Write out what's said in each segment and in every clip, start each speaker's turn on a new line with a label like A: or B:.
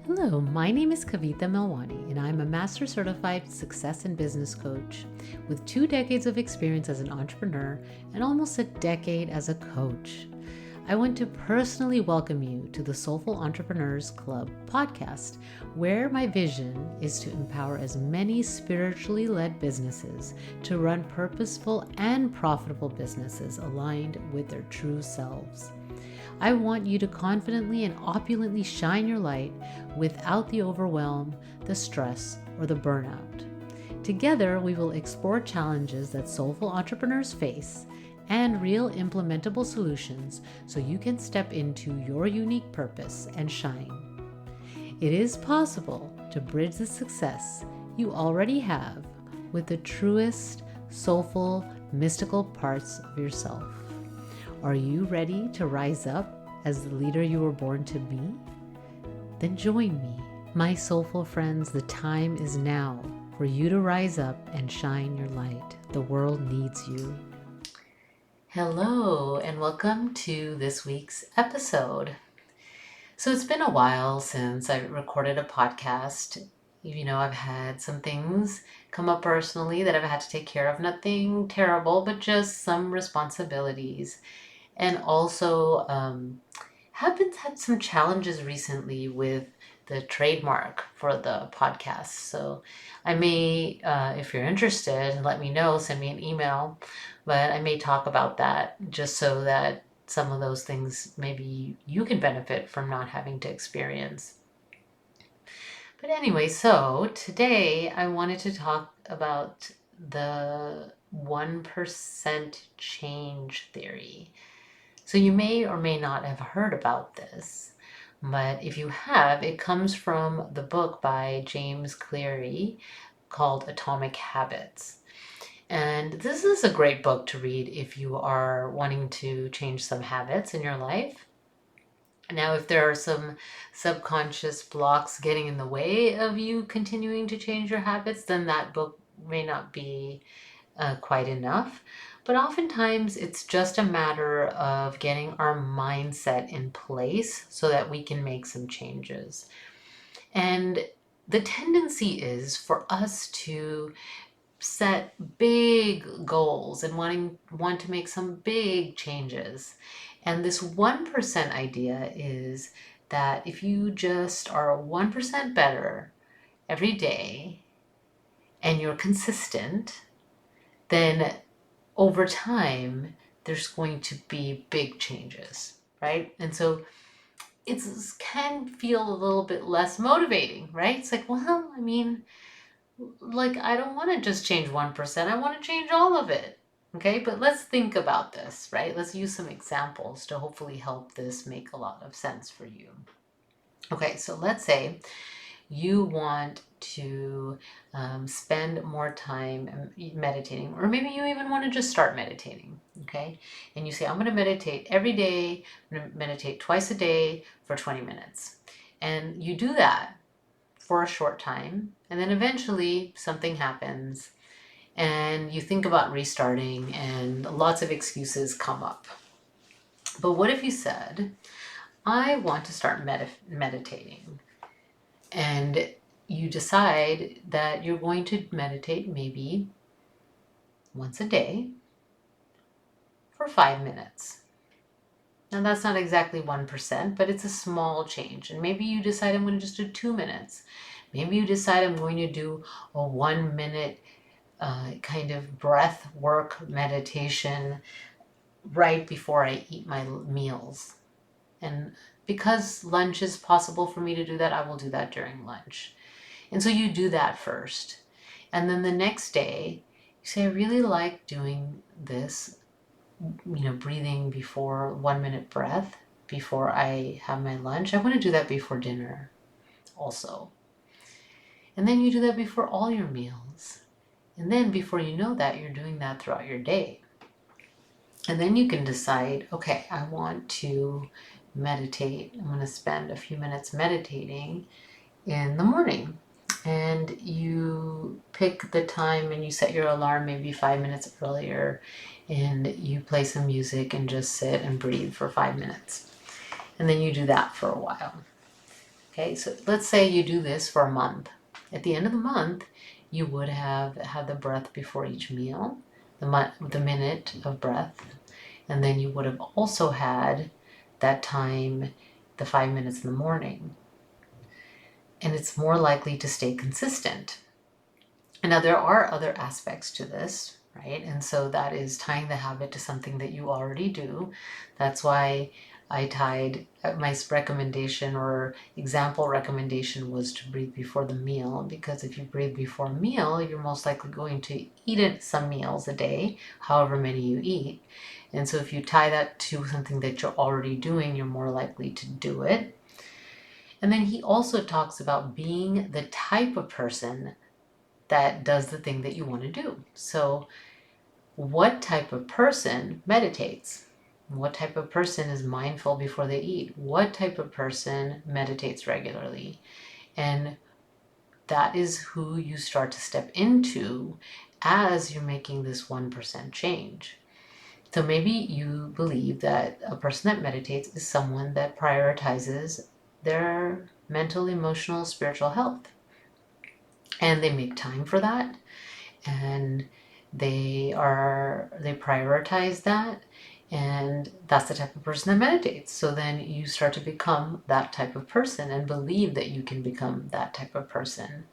A: Hello, my name is Kavita Melwani, and I'm a Master Certified Success and Business Coach with 2 decades of experience as an entrepreneur and almost a decade as a coach. I want to personally welcome you to the Soulful Entrepreneurs Club podcast, where my vision is to empower as many spiritually led businesses to run purposeful and profitable businesses aligned with their true selves. I want you to confidently and opulently shine your light without the overwhelm, the stress, or the burnout. Together, we will explore challenges that soulful entrepreneurs face and real implementable solutions so you can step into your unique purpose and shine. It is possible to bridge the success you already have with the truest, soulful, mystical parts of yourself. Are you ready to rise up as the leader you were born to be? Then join me, my soulful friends. The time is now for you to rise up and shine your light. The world needs you. Hello, and welcome to this week's episode. So it's been a while since I recorded a podcast. I've had some things come up personally that I've had to take care of. Nothing terrible, but just some responsibilities. And also have had some challenges recently with the trademark for the podcast. So I may, if you're interested, let me know, send me an email, but I may talk about that just so that some of those things maybe you can benefit from not having to experience. But anyway, so today I wanted to talk about the 1% change theory. So you may or may not have heard about this, but if you have, it comes from the book by James Cleary called Atomic Habits. And this is a great book to read if you are wanting to change some habits in your life. Now, if there are some subconscious blocks getting in the way of you continuing to change your habits, then that book may not be quite enough. But oftentimes it's just a matter of getting our mindset in place so that we can make some changes. And the tendency is for us to set big goals and want to make some big changes. And this 1% idea is that if you just are 1% better every day and you're consistent, then over time, there's going to be big changes, right? And so it can feel a little bit less motivating, right? It's like, well, I don't want to just change 1%. I want to change all of it. Okay, but let's think about this, right? Let's use some examples to hopefully help this make a lot of sense for you. Okay, so let's say you want to spend more time meditating, or maybe you even want to just start meditating, okay? And you say, I'm going to meditate every day. I'm going to meditate twice a day for 20 minutes. And you do that for a short time, and then eventually something happens, and you think about restarting, and lots of excuses come up. But what if you said, I want to start meditating? And you decide that you're going to meditate maybe once a day for 5 minutes. Now that's not exactly 1%, but it's a small change. And maybe you decide I'm going to just do 2 minutes. Maybe you decide I'm going to do a 1 minute kind of breath work meditation right before I eat my meals. And because lunch is possible for me to do that, I will do that during lunch. And so you do that first. And then the next day, you say, I really like doing this, breathing before 1 minute breath before I have my lunch. I want to do that before dinner also. And then you do that before all your meals. And then before you know that, you're doing that throughout your day. And then you can decide, okay, I want to meditate. I'm going to spend a few minutes meditating in the morning. And you pick the time and you set your alarm maybe 5 minutes earlier, and you play some music and just sit and breathe for 5 minutes. And then you do that for a while. Okay, so let's say you do this for a month. At the end of the month, you would have had the breath before each meal, the minute of breath, and then you would have also had that time, the 5 minutes in the morning. And it's more likely to stay consistent. And now there are other aspects to this, right? And so that is tying the habit to something that you already do. That's why I tied my recommendation or example recommendation was to breathe before the meal, because if you breathe before a meal, you're most likely going to eat it some meals a day, however many you eat. And so if you tie that to something that you're already doing, you're more likely to do it. And then he also talks about being the type of person that does the thing that you want to do. So what type of person meditates? What type of person is mindful before they eat? What type of person meditates regularly? And that is who you start to step into as you're making this 1% change. So maybe you believe that a person that meditates is someone that prioritizes their mental, emotional, spiritual health. And they make time for that, and they prioritize that, and that's the type of person that meditates. So then you start to become that type of person and believe that you can become that type of person.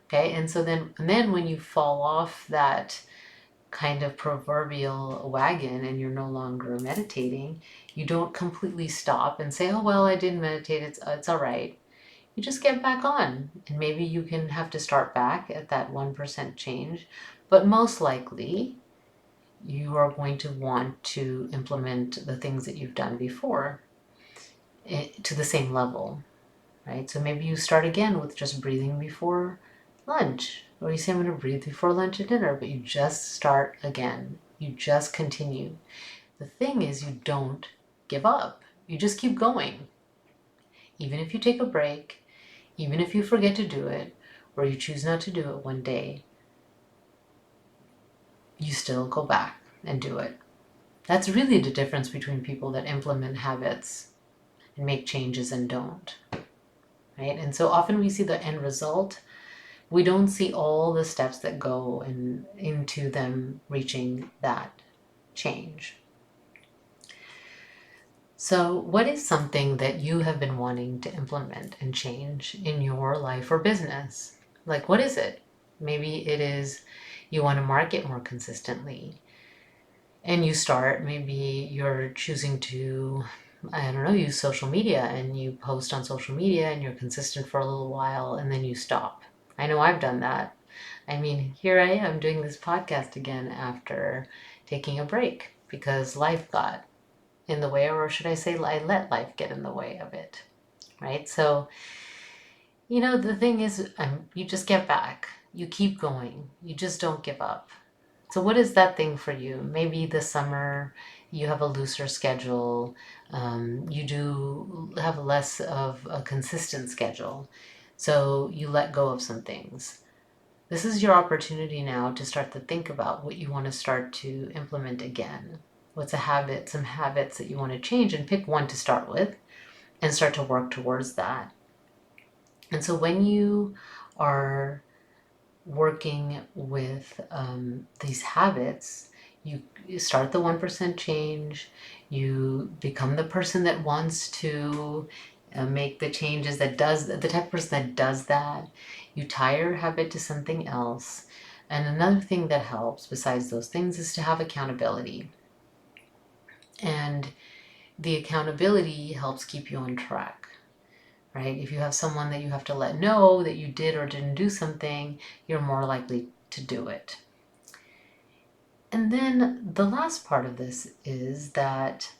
A: Okay, and so then when you fall off that kind of proverbial wagon and you're no longer meditating, you don't completely stop and say, oh well, I didn't meditate, it's all right. You just get back on, and maybe you can have to start back at that 1% change, but most likely you are going to want to implement the things that you've done before to the same level, right? So maybe you start again with just breathing before lunch, or you say I'm going to breathe before lunch and dinner, but you just start again. You just continue. The thing is, you don't give up. You just keep going. Even if you take a break, even if you forget to do it, or you choose not to do it one day, you still go back and do it. That's really the difference between people that implement habits and make changes and don't, right? And so often we see the end result. We don't see all the steps that go into them reaching that change. So what is something that you have been wanting to implement and change in your life or business? Like, what is it? Maybe it is you want to market more consistently, and you start, maybe you're choosing to, I don't know, use social media, and you post on social media and you're consistent for a little while and then you stop. I know I've done that. I mean, here I am doing this podcast again after taking a break because life got in the way, or should I say, I let life get in the way of it, right? So, the thing is, you just get back, you keep going, you just don't give up. So what is that thing for you? Maybe this summer you have a looser schedule. You do have less of a consistent schedule. So you let go of some things. This is your opportunity now to start to think about what you want to start to implement again. What's some habits that you want to change, and pick one to start with and start to work towards that. And so when you are working with these habits, you start the 1% change, you become the person that wants to make the changes, the type of person that does that. You tie your habit to something else. And another thing that helps besides those things is to have accountability. And the accountability helps keep you on track, right? If you have someone that you have to let know that you did or didn't do something, you're more likely to do it. And then the last part of this is that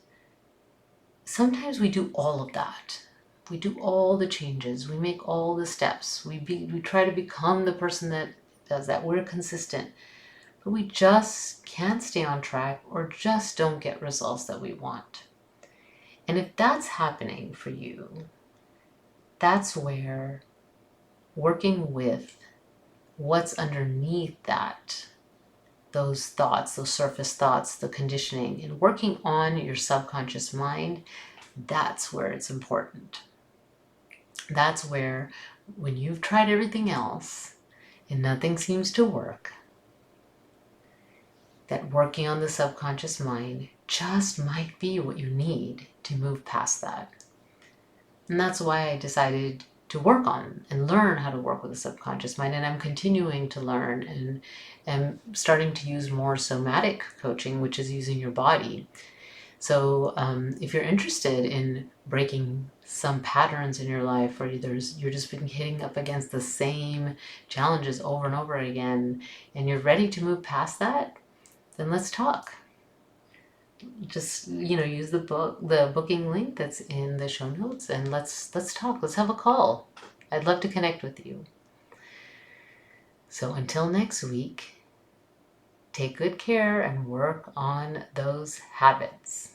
A: sometimes we do all of that. We do all the changes. We make all the steps. We try to become the person that does that. We're consistent. But we just can't stay on track, or just don't get results that we want. And if that's happening for you, that's where working with what's underneath that, those thoughts, those surface thoughts, the conditioning, and working on your subconscious mind, that's where it's important. That's where, when you've tried everything else and nothing seems to work, that working on the subconscious mind just might be what you need to move past that. And that's why I decided to work on and learn how to work with the subconscious mind. And I'm continuing to learn and am starting to use more somatic coaching, which is using your body. So if you're interested in breaking some patterns in your life, or you're just been hitting up against the same challenges over and over again, and you're ready to move past that, then let's talk. Just use the booking link that's in the show notes, and let's talk. Let's have a call. I'd love to connect with you. So until next week, take good care and work on those habits.